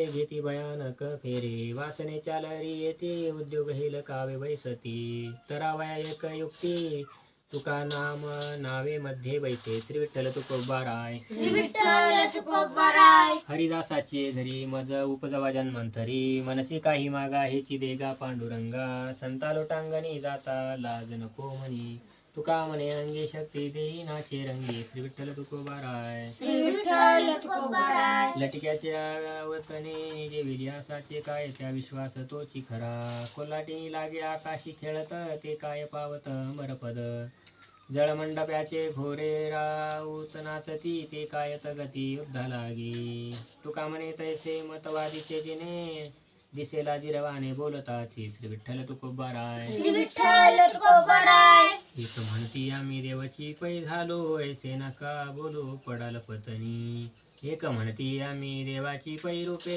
घेती भयानक फेरे, वासनेच्या लहरी येते, उद्योग हेल कावे बैसती, तरावया एक युक्ती, तुका नाम नावे मध्ये बैसे, श्री विठ्ठल तुकोबाराय, श्री विठ्ठल तुकोबाराय. हरिदासाचे घरी मज उपजवा जन्मंतरी, मनसे काही मागा हेची देगा पांडुरंगा, संता लोटांगणी जाता लाज नको म्हणी, तुका म्हणे अंगे शक्ती देई नाचे रंगे, श्री विठ्ठल तुकोबाराय, श्री विठ्ठल तुकोबाराय. लटक्याच्या वतने जे विर्यासाचे काय त्या विश्वास तोची खरा, कोल्हाटी लागे आकाशी खेळत ते काय पावत अमरपद, जळमंडप्याचे घोरे राऊत नाचती ते काय तगती युद्धा लागी, तुका म्हणे तैसे मतवादीचे जिने दिसेला जिरवाने बोलताची, श्री विठ्ठल तुकोबाराय, श्री विठ्ठल तुकोबाराय. एक म्हणती आम्ही देवाची पै झालो, ऐसे नका बोलू पडाल पतनी, एक म्हणती आम्ही देवाची पै रूपे